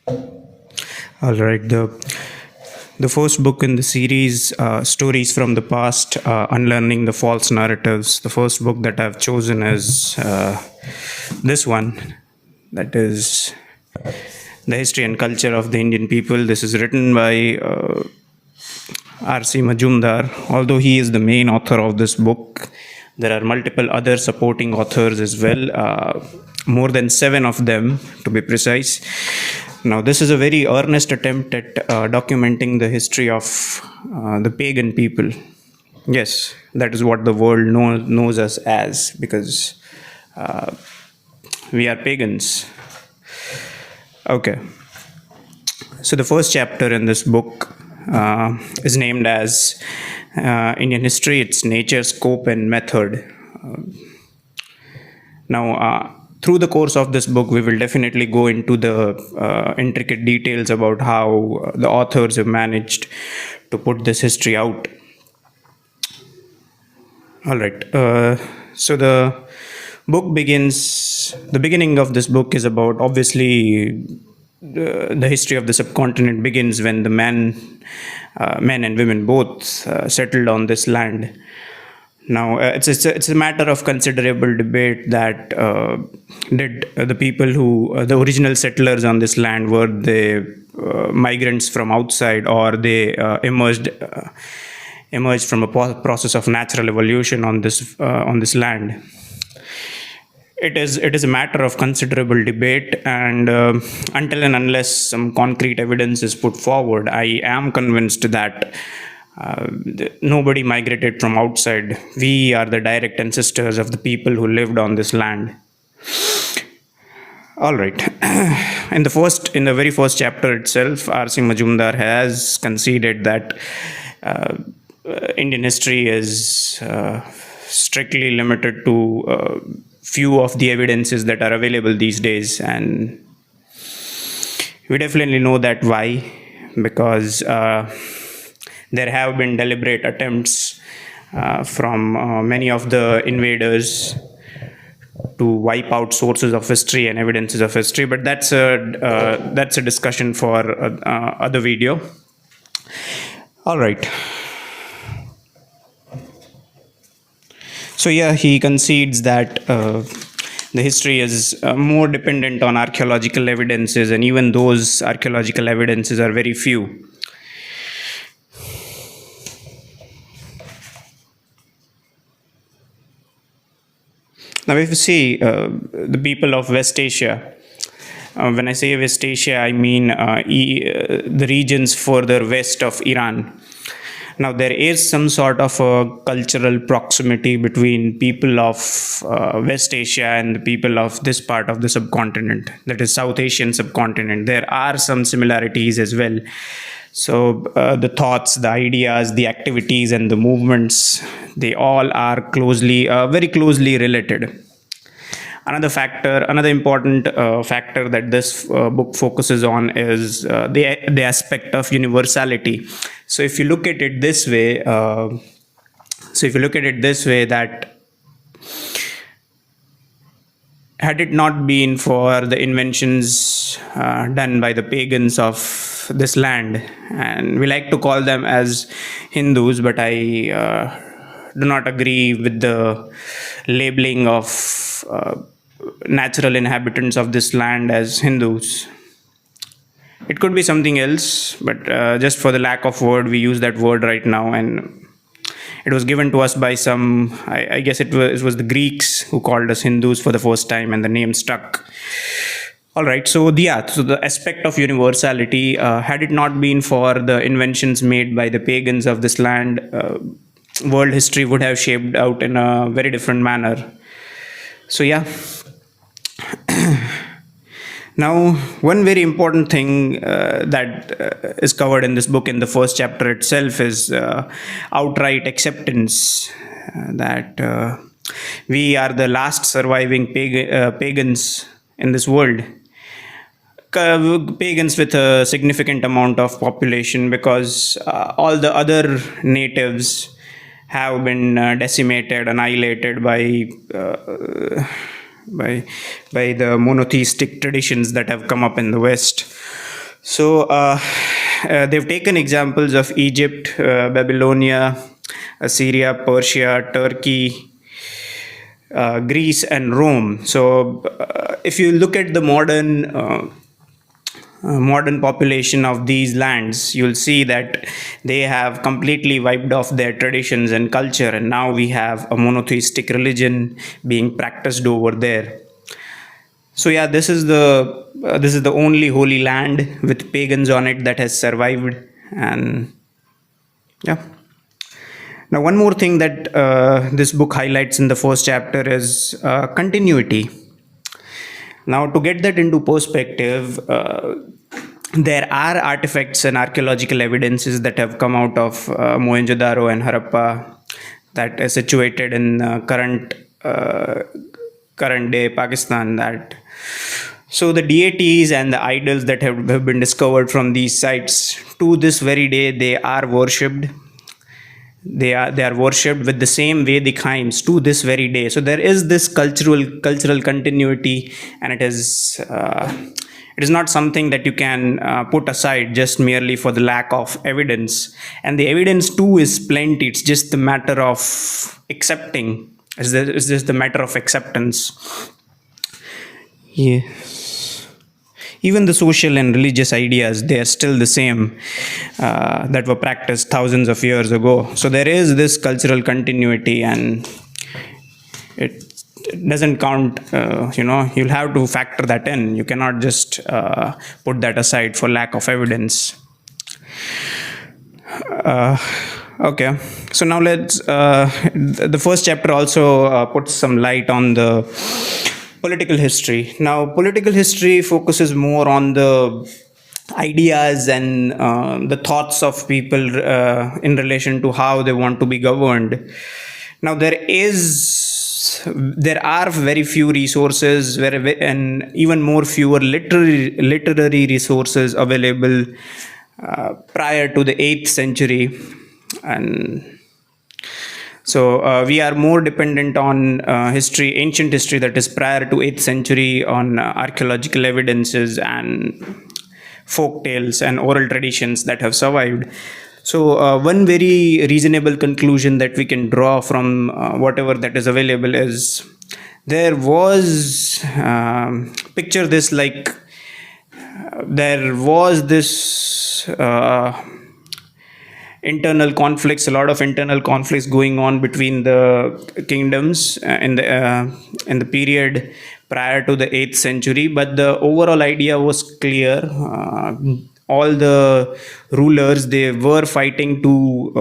All right. The first book in the series, Stories from the Past, Unlearning the False Narratives. The first book that I've chosen is this one, that is The History and Culture of the Indian People. This is written by R.C. Majumdar. Although he is the main author of this book, there are multiple other supporting authors as well, more than 7 of them to be precise. Now, this is a very earnest attempt at documenting the history of the pagan people. Yes, that is what the world knows us as, because we are pagans. Okay. So the first chapter in this book is named as Indian History, Its Nature, Scope, and Method. Now, through the course of this book, we will definitely go into the intricate details about how the authors have managed to put this history out. All right. So the beginning of this book is about, obviously, the history of the subcontinent begins when the men and women both settled on this land. Now, it's a matter of considerable debate that did the people who, the original settlers on this land, were they migrants from outside, or they emerged from a process of natural evolution on this land. It is a matter of considerable debate, and until and unless some concrete evidence is put forward, I am convinced that nobody migrated from outside. We are the direct ancestors of the people who lived on this land. All right. In the very first chapter itself, R.C. Majumdar has conceded that Indian history is strictly limited to few of the evidences that are available these days, and we definitely know that. Why? Because there have been deliberate attempts from many of the invaders to wipe out sources of history and evidences of history, but that's a discussion for other video. All right. So yeah, he concedes that the history is more dependent on archaeological evidences, and even those archaeological evidences are very few. Now, if you see the people of West Asia, when I say West Asia, I mean the regions further west of Iran. Now, there is some sort of a cultural proximity between people of West Asia and the people of this part of the subcontinent, that is South Asian subcontinent. There are some similarities as well. So the thoughts, the ideas, the activities, and the movements, they all are very closely related. Another important factor that this book focuses on is the aspect of universality. So if you look at it this way, that had it not been for the inventions done by the pagans of this land, and we like to call them as Hindus, but I do not agree with the labeling of natural inhabitants of this land as Hindus. It could be something else, but just for the lack of word, we use that word right now, and it was given to us by some, I guess it was the Greeks who called us Hindus for the first time, and the name stuck. All right, so the aspect of universality, had it not been for the inventions made by the pagans of this land, world history would have shaped out in a very different manner. So yeah. Now, one very important thing that is covered in this book in the first chapter itself is outright acceptance that we are the last surviving pagans in this world. Pagans with a significant amount of population, because all the other natives have been decimated, annihilated by the monotheistic traditions that have come up in the West. So they've taken examples of Egypt, Babylonia, Assyria, Persia, Turkey, Greece, and Rome. So if you look at the modern population of these lands, you'll see that they have completely wiped off their traditions and culture, and now we have a monotheistic religion being practiced over there. So yeah, this is the only holy land with pagans on it that has survived, and yeah. Now, one more thing that this book highlights in the first chapter is continuity. Now, to get that into perspective, there are artifacts and archaeological evidences that have come out of Mohenjo-daro and Harappa that is situated in current day Pakistan. That so the deities and the idols that have been discovered from these sites to this very day, they are worshipped. They are worshipped with the same Vedic hymns to this very day. So there is this cultural continuity, and it is not something that you can put aside just merely for the lack of evidence. And the evidence too is plenty. It's just the matter of accepting. It's just the matter of acceptance. Yeah. Even the social and religious ideas, they are still the same that were practiced thousands of years ago. So there is this cultural continuity, and it doesn't count. You'll have to factor that in. You cannot just put that aside for lack of evidence. Okay, so now the first chapter also puts some light on the political history. Now, political history focuses more on the ideas and the thoughts of people in relation to how they want to be governed. Now, there are very few resources, and even more fewer literary resources available prior to the 8th century, and so we are more dependent on ancient history that is prior to 8th century, on archaeological evidences and folk tales and oral traditions that have survived. So one very reasonable conclusion that we can draw from whatever that is available is there was picture this like there was this internal conflicts, a lot of internal conflicts going on between the kingdoms in the period prior to the 8th century, but the overall idea was clear. All the rulers, they were fighting to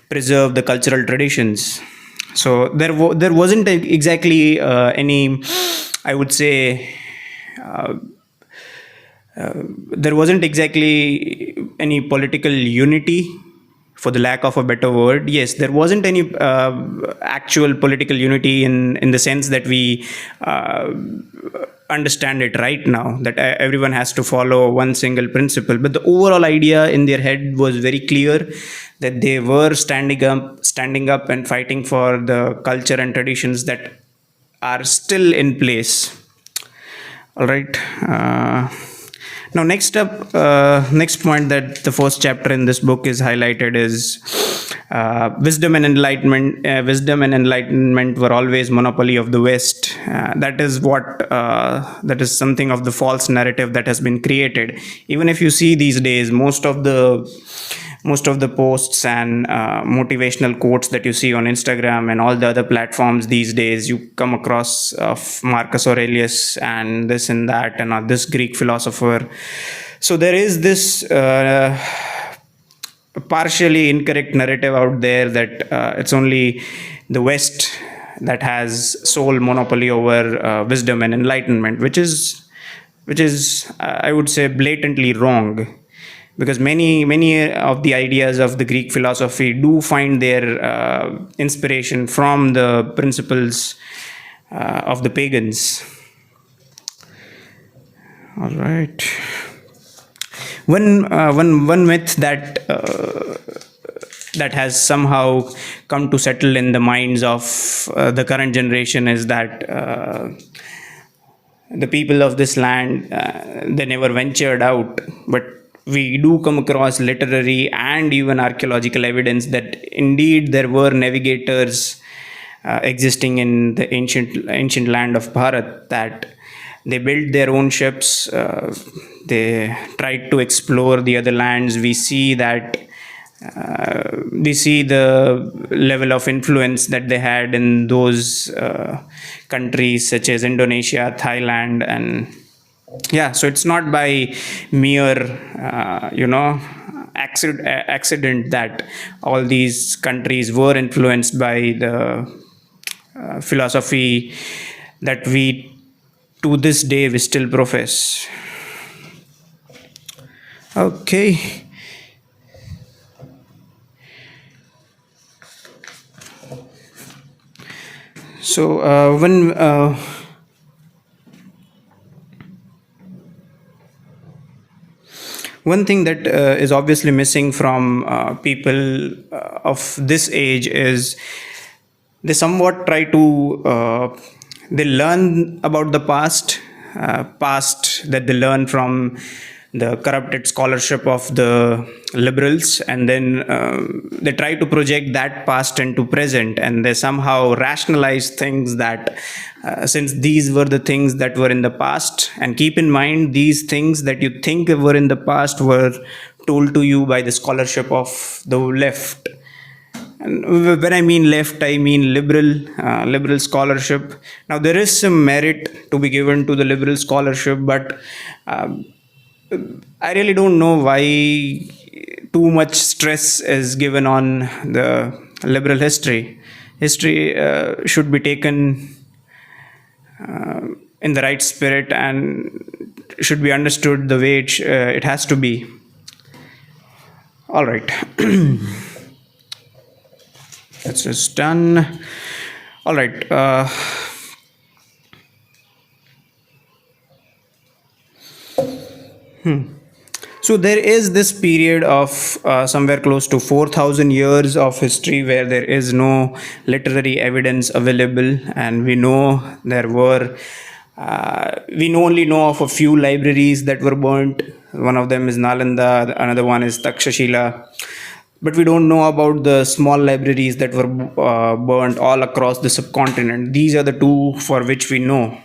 preserve the cultural traditions. So there wasn't exactly any, I would say, there wasn't exactly any political unity, for the lack of a better word. Yes, there wasn't any actual political unity in the sense that we understand it right now, that everyone has to follow one single principle. But the overall idea in their head was very clear, that they were standing up and fighting for the culture and traditions that are still in place. All right. Now, next point that the first chapter in this book is highlighted is wisdom and enlightenment. Wisdom and enlightenment were always monopoly of the West. That is something of the false narrative that has been created. Even if you see these days, most of the posts and motivational quotes that you see on Instagram and all the other platforms these days, you come across Marcus Aurelius and this and that and this Greek philosopher. So there is this partially incorrect narrative out there that it's only the West that has sole monopoly over wisdom and enlightenment, which is I would say blatantly wrong. Because many of the ideas of the Greek philosophy do find their inspiration from the principles of the pagans. All right. One myth that has somehow come to settle in the minds of the current generation is that the people of this land, they never ventured out, but we do come across literary and even archaeological evidence that indeed there were navigators existing in the ancient land of Bharat, that they built their own ships. They tried to explore the other lands. We see that we see the level of influence that they had in those countries such as Indonesia, Thailand, and yeah. So it's not by mere accident that all these countries were influenced by the philosophy that we to this day we still profess. Okay. So one thing that is obviously missing from people of this age is they somewhat try to they learn about the past that they learn from the corrupted scholarship of the liberals, and then they try to project that past into present, and they somehow rationalize things that since these were the things that were in the past, and keep in mind these things that you think were in the past were told to you by the scholarship of the left. And when I mean left, I mean liberal scholarship. Now there is some merit to be given to the liberal scholarship, but I really don't know why too much stress is given on the liberal history. History should be taken in the right spirit and should be understood the way it has to be. All right. That's just done. All right. So there is this period of somewhere close to 4,000 years of history where there is no literary evidence available, and we know there were. We only know of a few libraries that were burnt. One of them is Nalanda, another one is Takshashila. But we don't know about the small libraries that were burnt all across the subcontinent. These are the two for which we know.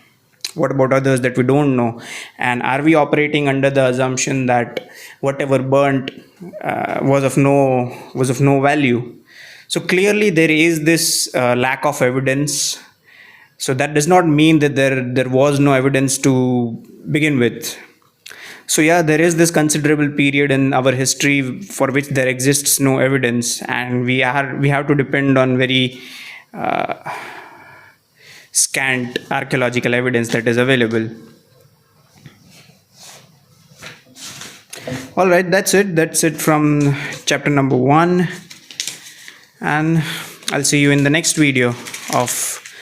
What about others that we don't know? And are we operating under the assumption that whatever burnt was of no value? So clearly there is this lack of evidence. So that does not mean that there was no evidence to begin with. So yeah, there is this considerable period in our history for which there exists no evidence, and we have to depend on very scant archaeological evidence that is available. All right, that's it from chapter number 1, and I'll see you in the next video of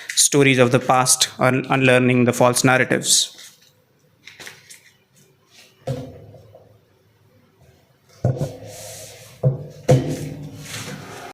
Stories of the Past on Unlearning the False Narratives.